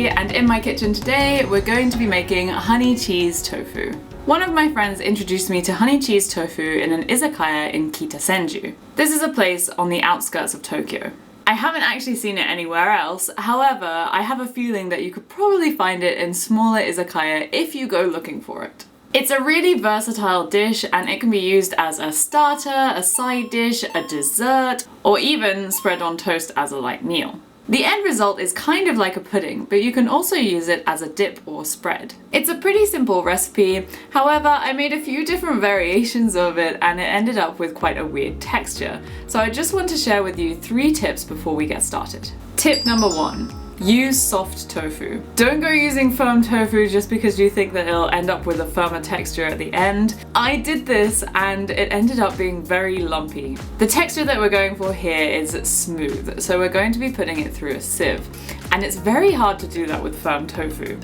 Angie, and in my kitchen today we're going to be making honey cheese tofu. One of my friends introduced me to honey cheese tofu in an izakaya in Kitasenju. This is a place on the outskirts of Tokyo. I haven't actually seen it anywhere else, however, I have a feeling that you could probably find it in smaller izakaya if you go looking for it. It's a really versatile dish and it can be used as a starter, a side dish, a dessert, or even spread on toast as a light meal. The end result is kind of like a pudding, but you can also use it as a dip or spread. It's a pretty simple recipe, however I made a few different variations of it and it ended up with quite a weird texture. So I just want to share with you 3 tips before we get started. Tip number 1. Use soft tofu. Don't go using firm tofu just because you think that it'll end up with a firmer texture at the end. I did this and it ended up being very lumpy. The texture that we're going for here is smooth, so we're going to be putting it through a sieve. And it's very hard to do that with firm tofu.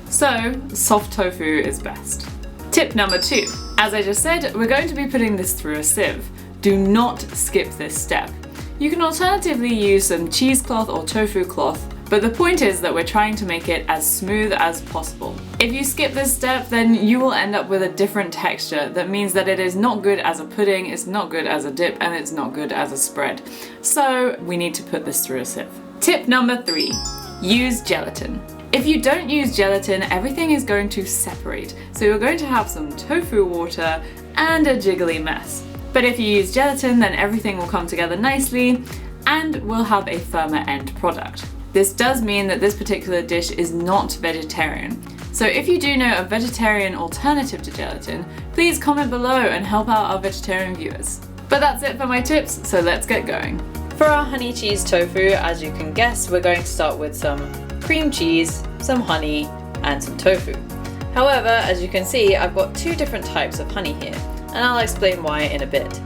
So, soft tofu is best. Tip number 2. As I just said, we're going to be putting this through a sieve. Do not skip this step. You can alternatively use some cheesecloth or tofu cloth, but the point is that we're trying to make it as smooth as possible. If you skip this step, then you will end up with a different texture. That means that it is not good as a pudding, it's not good as a dip, and it's not good as a spread. So we need to put this through a sieve. Tip number 3. Use gelatin. If you don't use gelatin, everything is going to separate. So you're going to have some tofu water and a jiggly mess. But if you use gelatin, then everything will come together nicely and we'll have a firmer end product. This does mean that this particular dish is not vegetarian. So if you do know a vegetarian alternative to gelatin, please comment below and help out our vegetarian viewers. But that's it for my tips, so let's get going. For our honey cheese tofu, as you can guess, we're going to start with some cream cheese, some honey, and some tofu. However, as you can see, I've got 2 different types of honey here, and I'll explain why in a bit.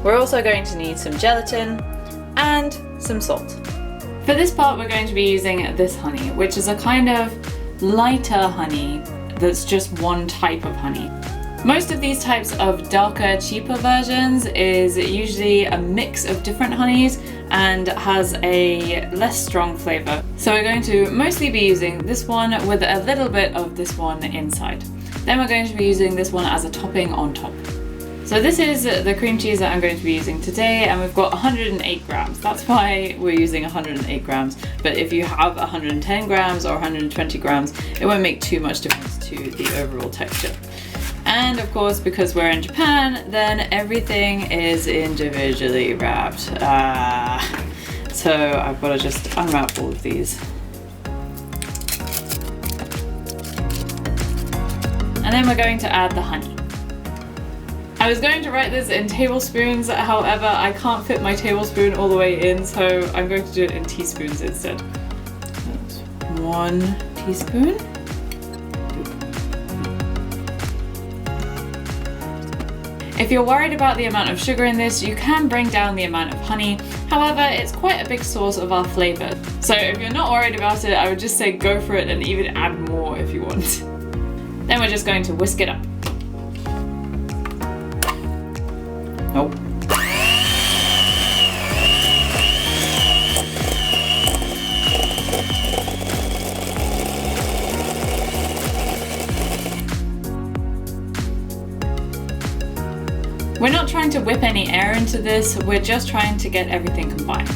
We're also going to need some gelatin and some salt. For this part, we're going to be using this honey, which is a kind of lighter honey that's just one type of honey. Most of these types of darker, cheaper versions is usually a mix of different honeys and has a less strong flavor. So we're going to mostly be using this one with a little bit of this one inside. Then we're going to be using this one as a topping on top. So this is the cream cheese that I'm going to be using today, and we've got 108 grams. That's why we're using 108 grams. But if you have 110 grams or 120 grams, it won't make too much difference to the overall texture. And of course, because we're in Japan, then everything is individually wrapped. So I've got to just unwrap all of these. And then we're going to add the honey. I was going to write this in tablespoons, however I can't fit my tablespoon all the way in, so I'm going to do it in teaspoons instead. That's 1 teaspoon. If you're worried about the amount of sugar in this, you can bring down the amount of honey. However, it's quite a big source of our flavor. So if you're not worried about it, I would just say go for it and even add more if you want. Then we're just going to whisk it up. Nope. We're not trying to whip any air into this, we're just trying to get everything combined.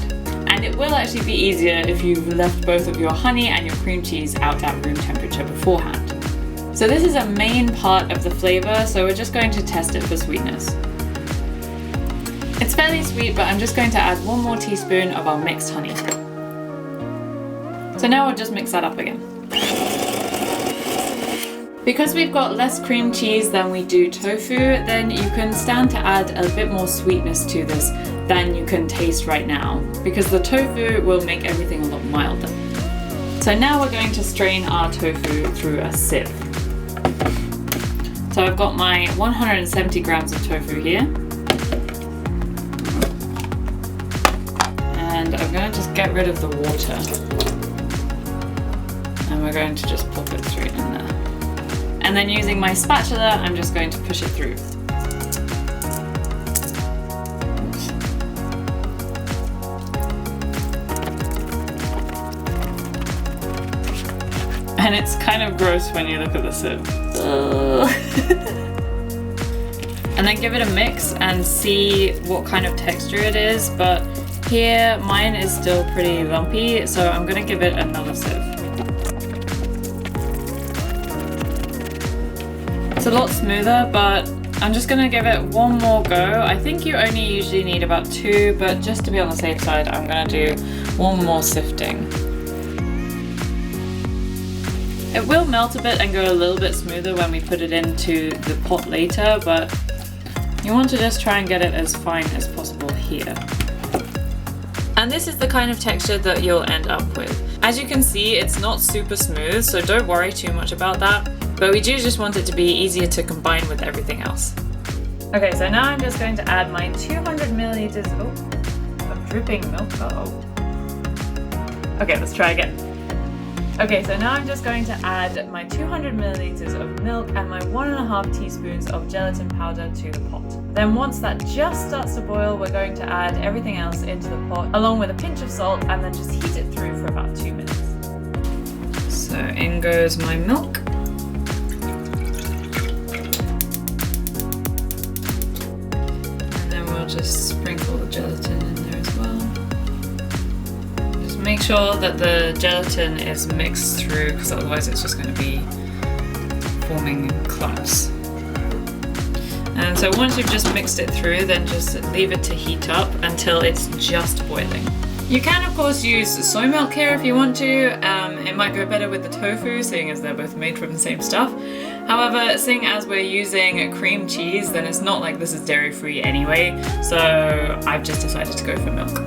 And it will actually be easier if you've left both of your honey and your cream cheese out at room temperature beforehand. So this is a main part of the flavor, so we're just going to test it for sweetness. It's fairly sweet, but I'm just going to add 1 more teaspoon of our mixed honey. So now we'll just mix that up again. Because we've got less cream cheese than we do tofu, then you can stand to add a bit more sweetness to this than you can taste right now, because the tofu will make everything a lot milder. So now we're going to strain our tofu through a sieve. So I've got my 170 grams of tofu here. And I'm going to just get rid of the water. And we're going to just pop it straight in there. And then using my spatula, I'm just going to push it through. Oops. And it's kind of gross when you look at the sieve. And then give it a mix and see what kind of texture it is, but here mine is still pretty lumpy, so I'm gonna give it another sieve. It's a lot smoother, but I'm just gonna give it one more go. I think you only usually need about 2, but just to be on the safe side, I'm gonna do one more sifting. It will melt a bit and go a little bit smoother when we put it into the pot later, but you want to just try and get it as fine as possible here. And this is the kind of texture that you'll end up with. As you can see, it's not super smooth, so don't worry too much about that, but we do just want it to be easier to combine with everything else. Okay, so now I'm just going to add my 200 milliliters of dripping milk. Okay, let's try again. Okay, so now I'm just going to add my 200 milliliters of milk and my 1.5 teaspoons of gelatin powder to the pot. Then once that just starts to boil, we're going to add everything else into the pot along with a pinch of salt and then just heat it through for about 2 minutes. So in goes my milk. And then we'll just sprinkle the gelatin in there as well. Make sure that the gelatin is mixed through, because otherwise it's just going to be forming clumps. And so once you've just mixed it through, then just leave it to heat up until it's just boiling. You can of course use soy milk here if you want to. It might go better with the tofu, seeing as they're both made from the same stuff. However, seeing as we're using cream cheese, then it's not like this is dairy-free anyway, so I've just decided to go for milk.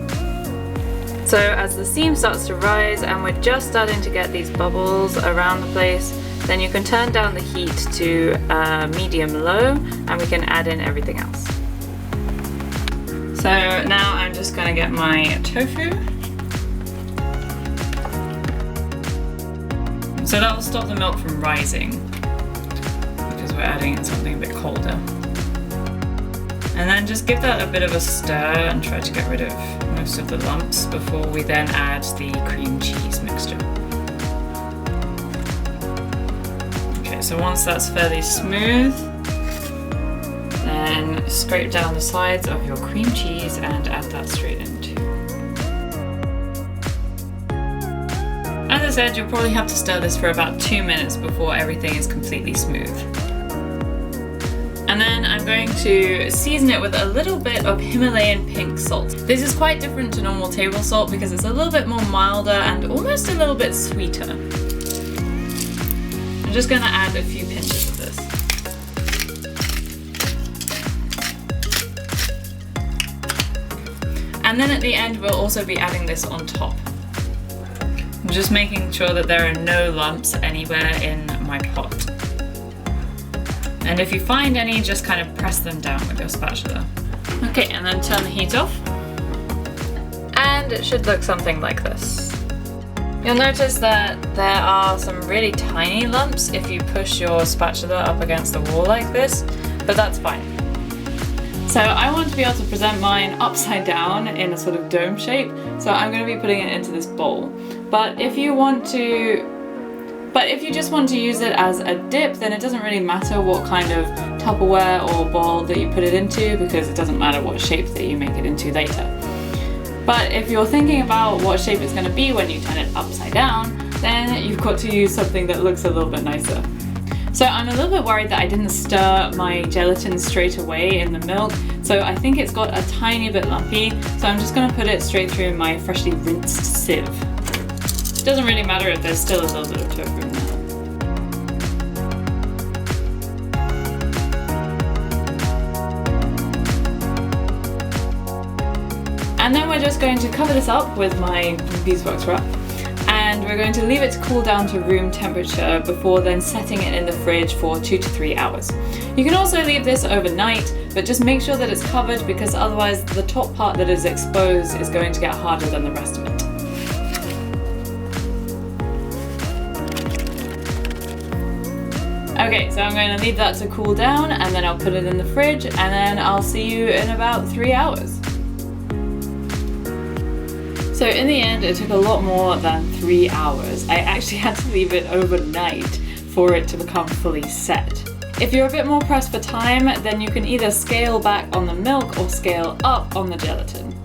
So as the steam starts to rise and we're just starting to get these bubbles around the place, then you can turn down the heat to medium-low and we can add in everything else. So now I'm just going to get my tofu. So that will stop the milk from rising because we're adding in something a bit colder. And then just give that a bit of a stir and try to get rid of most of the lumps before we then add the cream cheese mixture. Okay, so once that's fairly smooth, then scrape down the sides of your cream cheese and add that straight in too. As I said, you'll probably have to stir this for about 2 minutes before everything is completely smooth. And then I'm going to season it with a little bit of Himalayan Pink Salt. This is quite different to normal table salt because it's a little bit more milder and almost a little bit sweeter. I'm just going to add a few pinches of this. And then at the end we'll also be adding this on top. I'm just making sure that there are no lumps anywhere in my pot. And if you find any, just kind of press them down with your spatula. Okay, and then turn the heat off. And it should look something like this. You'll notice that there are some really tiny lumps if you push your spatula up against the wall like this, but that's fine. So I want to be able to present mine upside down in a sort of dome shape, so I'm going to be putting it into this bowl. But if you just want to use it as a dip, then it doesn't really matter what kind of Tupperware or bowl that you put it into, because it doesn't matter what shape that you make it into later. But if you're thinking about what shape it's going to be when you turn it upside down, then you've got to use something that looks a little bit nicer. So I'm a little bit worried that I didn't stir my gelatin straight away in the milk, so I think it's got a tiny bit lumpy, so I'm just going to put it straight through my freshly rinsed sieve. It doesn't really matter if there's still a little bit of tofu in there. And then we're just going to cover this up with my beeswax wrap, and we're going to leave it to cool down to room temperature before then setting it in the fridge for 2 to 3 hours. You can also leave this overnight, but just make sure that it's covered, because otherwise the top part that is exposed is going to get harder than the rest of it. Okay, so I'm going to leave that to cool down and then I'll put it in the fridge, and then I'll see you in about 3 hours. So in the end, it took a lot more than 3 hours. I actually had to leave it overnight for it to become fully set. If you're a bit more pressed for time, then you can either scale back on the milk or scale up on the gelatin.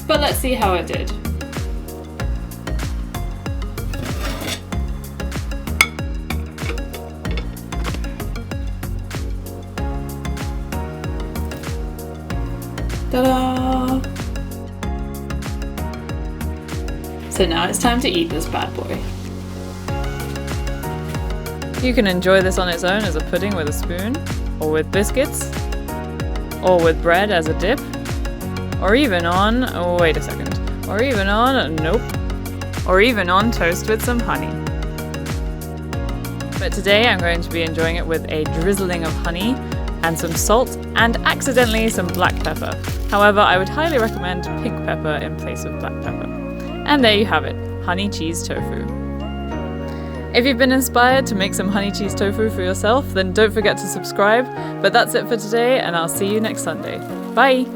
But let's see how it did. Ta-da! So now it's time to eat this bad boy. You can enjoy this on its own as a pudding with a spoon, or with biscuits, or with bread as a dip, or even on, oh wait a second, or even on, nope, or even on toast with some honey. But today I'm going to be enjoying it with a drizzling of honey and some salt and accidentally some black pepper. However, I would highly recommend pink pepper in place of black pepper. And there you have it, honey cheese tofu. If you've been inspired to make some honey cheese tofu for yourself, then don't forget to subscribe. But that's it for today, and I'll see you next Sunday. Bye!